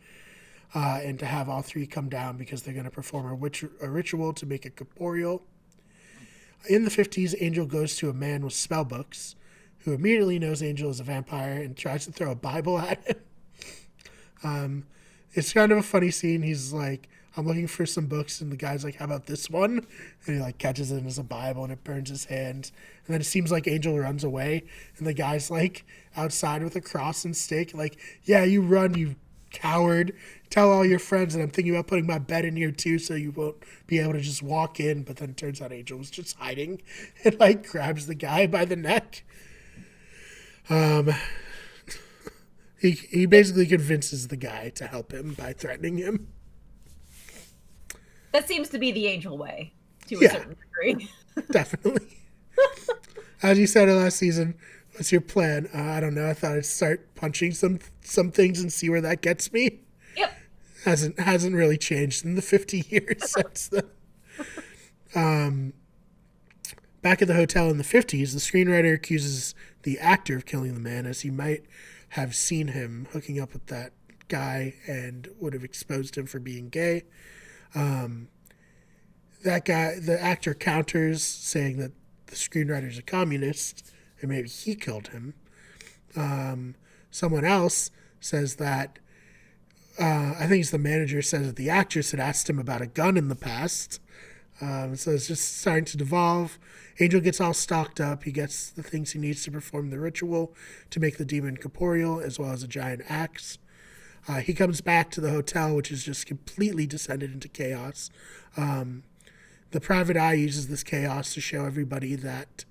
A: and to have all three come down because they're going to perform a ritual to make it corporeal. In the 50s, Angel goes to a man with spell books who immediately knows Angel is a vampire and tries to throw a Bible at him. It's kind of a funny scene. He's like, I'm looking for some books, and the guy's like, how about this one? And he like catches it as a Bible, and it burns his hand. And then it seems like Angel runs away, and the guy's like outside with a cross and stake, like, yeah, you run, you coward. Tell all your friends that I'm thinking about putting my bed in here too, so you won't be able to just walk in. But then it turns out Angel was just hiding and like grabs the guy by the neck. He basically convinces the guy to help him by threatening him.
B: That seems to be the Angel way, to a certain degree.
A: Definitely. As you said last season, what's your plan? I don't know. I thought I'd start punching some things and see where that gets me.
B: Yep.
A: Hasn't really changed in the 50 years since then. Back at the hotel in the 50s, the screenwriter accuses the actor of killing the man, as he might have seen him hooking up with that guy and would have exposed him for being gay. That guy, the actor, counters, saying that the screenwriter's a communist and maybe he killed him. Someone else says that, I think it's the manager, says that the actress had asked him about a gun in the past. So it's just starting to devolve. Angel gets all stocked up. He gets the things he needs to perform the ritual to make the demon corporeal, as well as a giant axe. He comes back to the hotel, which is just completely descended into chaos. The private eye uses this chaos to show everybody that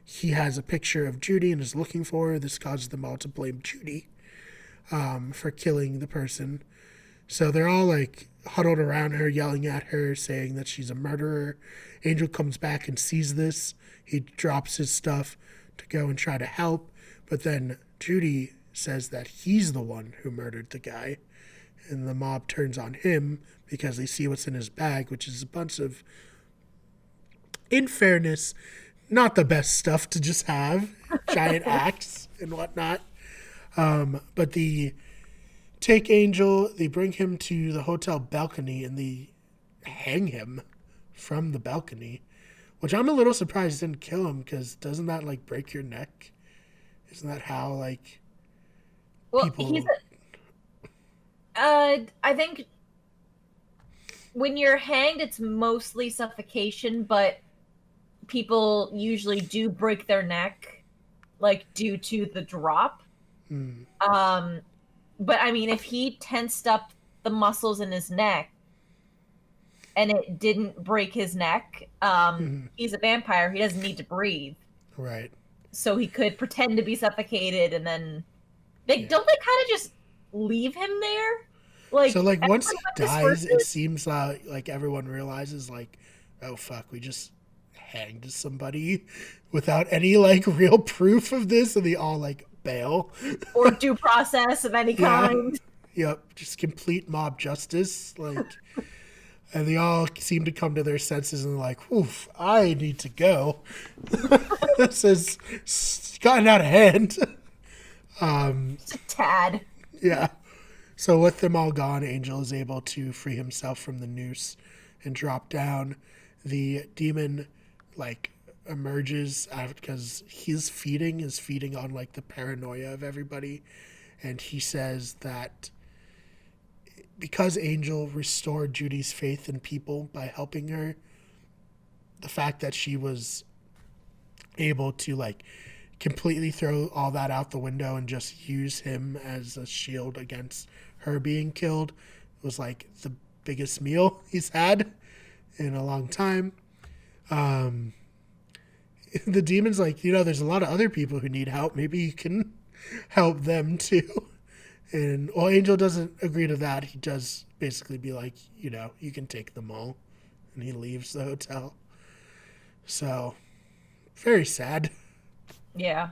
A: he has a picture of Judy and is looking for her. This causes them all to blame Judy for killing the person. So they're all like huddled around her, yelling at her, saying that she's a murderer. Angel comes back and sees this. He drops his stuff to go and try to help. But then Judy says that he's the one who murdered the guy. And the mob turns on him because they see what's in his bag, which is a bunch of, in fairness, not the best stuff to just have. Giant axe and whatnot. But they take Angel, they bring him to the hotel balcony, and they hang him from the balcony, which I'm a little surprised didn't kill him, because doesn't that like break your neck? Isn't that how like people...
B: I think when you're hanged, it's mostly suffocation, but people usually do break their neck, like due to the drop. But I mean, if he tensed up the muscles in his neck and it didn't break his neck, he's a vampire. He doesn't need to breathe.
A: Right.
B: So he could pretend to be suffocated, and then don't they kind of just leave him there? Like,
A: so like once he dies, it seems like everyone realizes like, oh fuck, we just hanged somebody without any like real proof of this, and they all like bail.
B: Or due process of any kind.
A: Yep, just complete mob justice. Like, And they all seem to come to their senses and they're like, oof, I need to go. This has gotten out of hand.
B: Just a tad.
A: Yeah. So with them all gone, Angel is able to free himself from the noose and drop down. The demon, like, emerges because his feeding is feeding on, like, the paranoia of everybody. And he says that because Angel restored Judy's faith in people by helping her, the fact that she was able to, like, completely throw all that out the window and just use him as a shield against her being killed was, like, the biggest meal he's had in a long time. The demon's like, there's a lot of other people who need help. Maybe you can help them too. And while Angel doesn't agree to that, he does basically be like, you can take them all. And he leaves the hotel. So, very sad.
B: Yeah.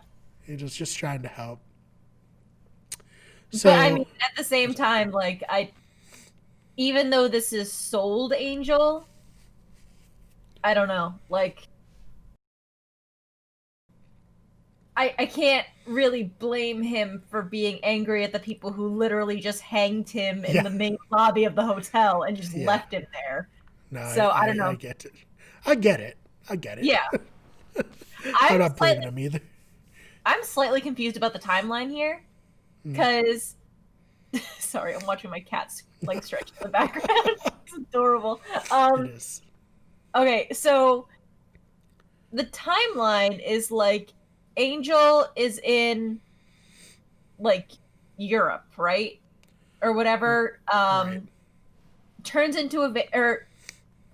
A: Angel's just trying to help. So,
B: but I mean, at the same time, like, even though this is sold Angel, I don't know, like, I can't really blame him for being angry at the people who literally just hanged him in the main lobby of the hotel and just left him there.
A: No,
B: so I don't know.
A: I get it. I get it.
B: Yeah.
A: I'm not blaming him either.
B: I'm slightly confused about the timeline here because sorry, I'm watching my cat's like stretch in the background. It's adorable.
A: It is.
B: Okay, so the timeline is like Angel is in like Europe, right? Or whatever.
A: Right.
B: Turns into or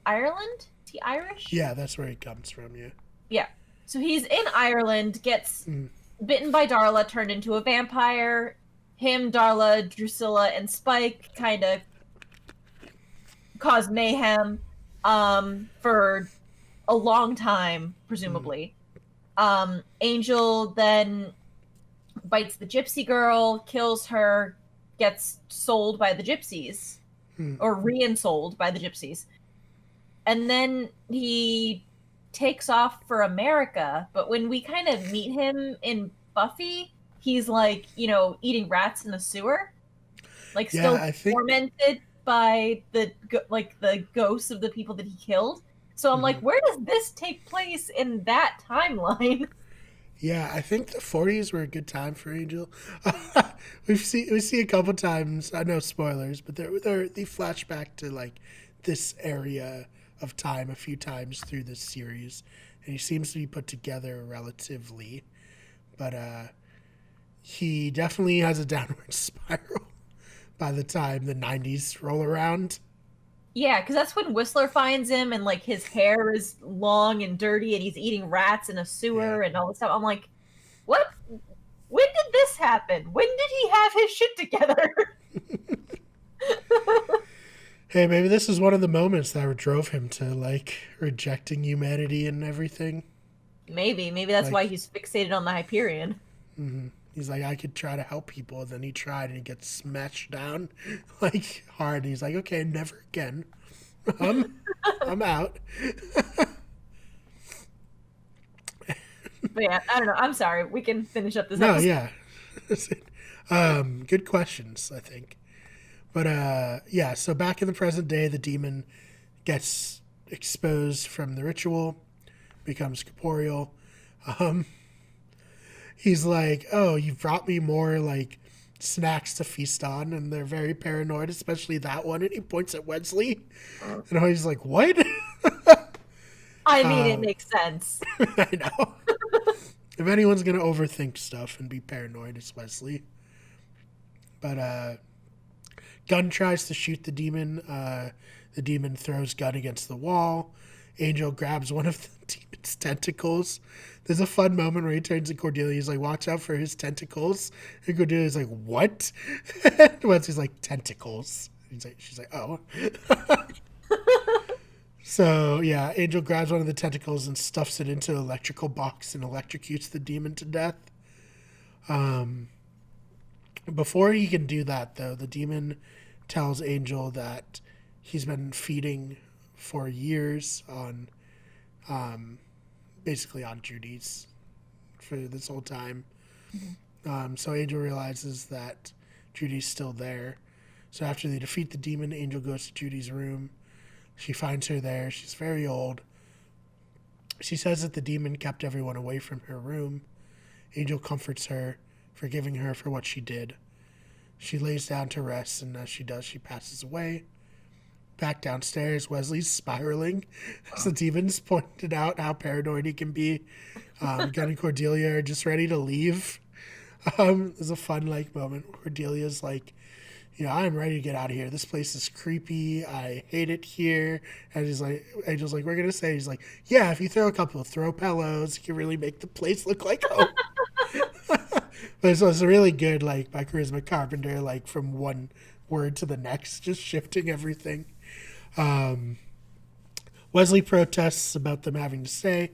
B: Ireland? Is he Irish?
A: Yeah, that's where he comes from, yeah.
B: Yeah. So he's in Ireland, gets bitten by Darla, turned into a vampire. Him, Darla, Drusilla, and Spike kind of caused mayhem for a long time, presumably. Angel then bites the gypsy girl, kills her, gets sold by the gypsies, or re-ensold by the gypsies. And then he takes off for America, but when we kind of meet him in Buffy, he's like, eating rats in the sewer, like still tormented by the ghosts of the people that he killed. So I'm like, where does this take place in that timeline?
A: Yeah, I think the 40s were a good time for Angel. we see a couple times. I know spoilers, but they flash back to like this area of time a few times through this series, and he seems to be put together relatively. But he definitely has a downward spiral by the time the 90s roll around.
B: Yeah, because that's when Whistler finds him, and like his hair is long and dirty, and he's eating rats in a sewer and all this stuff. I'm like, what? When did this happen? When did he have his shit together?
A: Hey, maybe this is one of the moments that drove him to like rejecting humanity and everything.
B: Maybe that's why he's fixated on the Hyperion.
A: Mm-hmm. He's like, I could try to help people. And then he tried and he gets smashed down like hard. And he's like, okay, never again. I'm out.
B: But yeah, I don't know. I'm sorry. We can finish up this
A: episode.
B: Yeah.
A: Good questions, I think. But yeah, so back in the present day, the demon gets exposed from the ritual, becomes corporeal. He's like, oh, you've brought me more like snacks to feast on, and they're very paranoid, especially that one. And he points at Wesley, and he's like, what?
B: I mean, it makes sense.
A: I know. If anyone's gonna overthink stuff and be paranoid, it's Wesley. But Gunn tries to shoot the demon. The demon throws Gunn against the wall. Angel grabs one of the demon's tentacles. There's a fun moment where he turns to Cordelia. He's like, watch out for his tentacles. And Cordelia's like, what? And Wesley's like, tentacles. She's like, oh. So, yeah, Angel grabs one of the tentacles and stuffs it into an electrical box and electrocutes the demon to death. Before he can do that, though, the demon tells Angel that he's been feeding for years on, basically on Judy's for this whole time. So Angel realizes that Judy's still there. So after they defeat the demon, Angel goes to Judy's room. She finds her there. She's very old. She says that the demon kept everyone away from her room. Angel comforts her, forgiving her for what she did. She lays down to rest, and as she does, she passes away. Back downstairs, Wesley's spiraling as the demons pointed out how paranoid he can be. Gunn and Cordelia are just ready to leave. There's a fun moment. Cordelia's like, I'm ready to get out of here. This place is creepy. I hate it here. And Angel's like, we're going to say, he's like, yeah, if you throw a couple of throw pillows, you can really make the place look like home. But it's really good, by Charisma Carpenter, from one word to the next, just shifting everything. Wesley protests about them having to stay.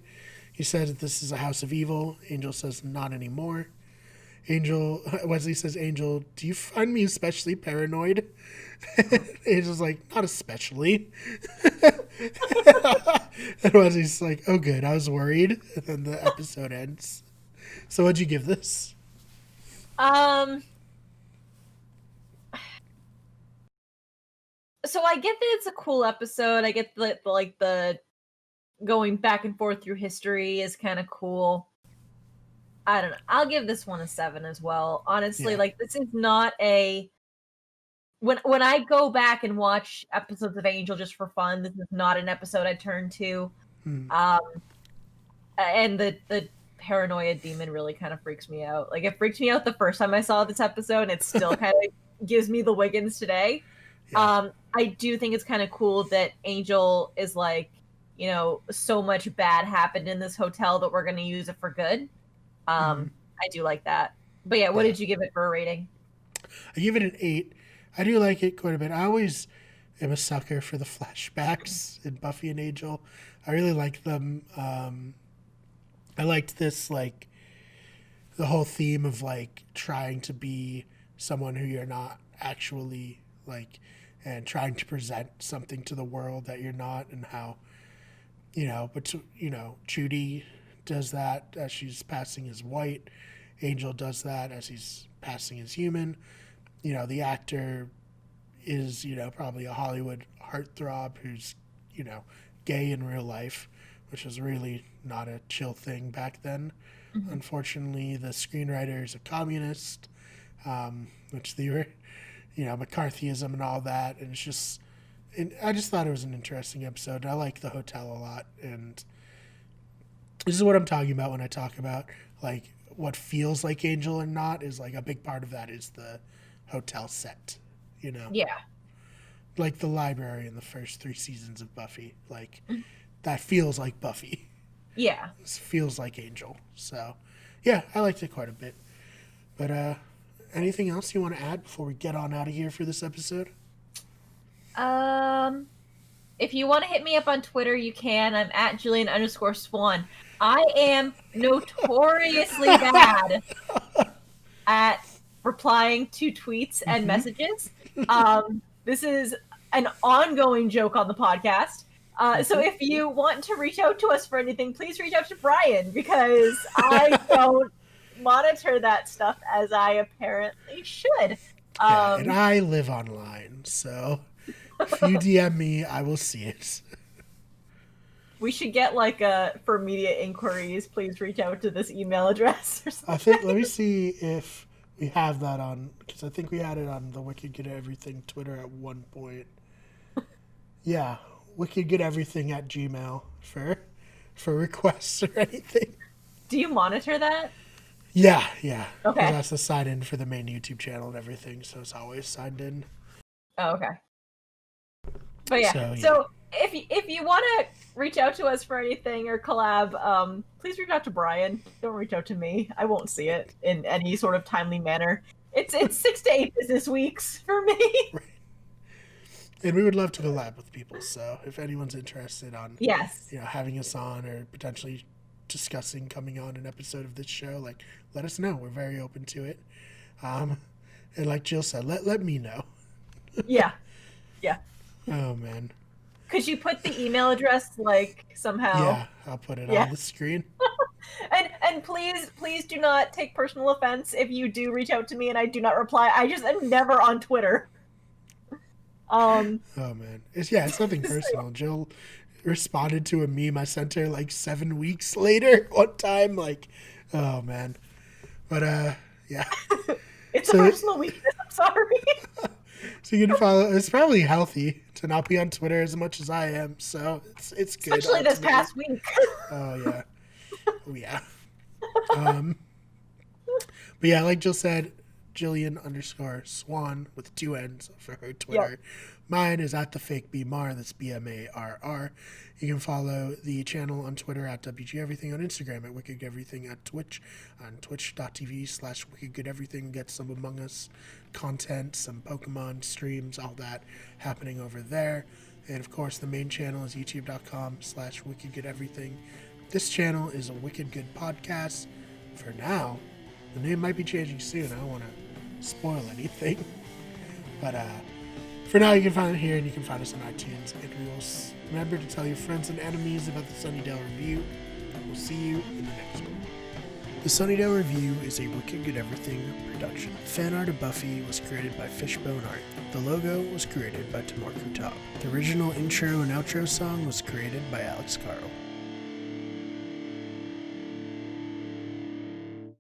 A: He says that this is a house of evil. Angel says, not anymore. Wesley says, Angel, do you find me especially paranoid? Angel's like, not especially. And Wesley's like, oh good, I was worried. And then the episode ends. So what'd you give this?
B: So I get that it's a cool episode. I get that the going back and forth through history is kind of cool. I don't know. I'll give this one a 7 as well. Honestly, this is not a when I go back and watch episodes of Angel just for fun, this is not an episode I turn to. And the paranoia demon really kind of freaks me out. It freaked me out the first time I saw this episode, and it still kind of gives me the Wiggins today. Yeah. I do think it's kind of cool that Angel is so much bad happened in this hotel that we're going to use it for good. I do like that. But yeah, what did you give it for a rating?
A: I give it an 8. I do like it quite a bit. I always am a sucker for the flashbacks in Buffy and Angel. I really like them. I liked this, the whole theme of, trying to be someone who you're not actually, and trying to present something to the world that you're not, and how, Judy does that as she's passing as white. Angel does that as he's passing as human. The actor is, probably a Hollywood heartthrob who's, gay in real life, which was really not a chill thing back then. Mm-hmm. Unfortunately, the screenwriter is a communist, which they were, McCarthyism and all that. And it's just, I just thought it was an interesting episode. I like the hotel a lot. And this is what I'm talking about when I talk about, what feels like Angel or not is, a big part of that is the hotel set, Yeah. The library in the first 3 seasons of Buffy. That feels like Buffy.
B: Yeah.
A: It feels like Angel. So, yeah, I liked it quite a bit. But, anything else you want to add before we get on out of here for this episode?
B: If you want to hit me up on Twitter, you can. I'm at Jillian_Swan. I am notoriously bad at replying to tweets and messages. This is an ongoing joke on the podcast. So if you want to reach out to us for anything, please reach out to Brian, because I don't monitor that stuff as I apparently should.
A: And I live online, so if you DM me, I will see it.
B: We should get for media inquiries, please reach out to this email address or something.
A: Let me see if we have that on, because I think we had it on the Wicked Get Everything Twitter at one point. Yeah, Wicked Get Everything at Gmail for requests or anything.
B: Do you monitor that?
A: Yeah.
B: Okay.
A: That's the sign in for the main YouTube channel and everything, so it's always signed in.
B: Oh, okay. But yeah, so if you want to reach out to us for anything or collab, please reach out to Brian. Don't reach out to me. I won't see it in any sort of timely manner. It's 6 to 8 business weeks for me.
A: Right. And we would love to collab with people. So if anyone's interested on, having us on or potentially discussing coming on an episode of this show, let us know. We're very open to it. And like Jill said, let me know.
B: Yeah.
A: Oh man.
B: Could you put the email address like somehow?
A: Yeah, I'll put it
B: Yeah.
A: on the screen.
B: And please do not take personal offense if you do reach out to me and I do not reply. I just am never on Twitter.
A: Oh man. It's nothing personal. Jill responded to a meme I sent her like 7 weeks later one time. Like, oh man. But yeah.
B: It's a personal weakness. I'm sorry.
A: So you can follow. It's probably healthy to not be on Twitter as much as I am. So it's good.
B: Especially this past week.
A: Oh yeah. Oh yeah. But yeah, like Jill said, Jillian_Swan with 2 N's for her Twitter. Yep. Mine is at the fake BMAR. That's BMARR. You can follow the channel on Twitter at WG Everything, on Instagram at Wicked Everything, at Twitch on twitch.tv/Wicked Everything. Get some Among Us content, some Pokemon streams, all that happening over there. And of course, the main channel is youtube.com/Wicked Everything. This channel is a Wicked Good podcast. For now, the name might be changing soon. I don't want to spoil anything. But for now, you can find it here, and you can find us on iTunes. And we will remember to tell your friends and enemies about the Sunnydale Review. We'll see you in the next one. The Sunnydale Review is a Wicked Good Everything production. Fan art of Buffy was created by Fishbone Art. The logo was created by Tamar Kutab. The original intro and outro song was created by Alex Carl.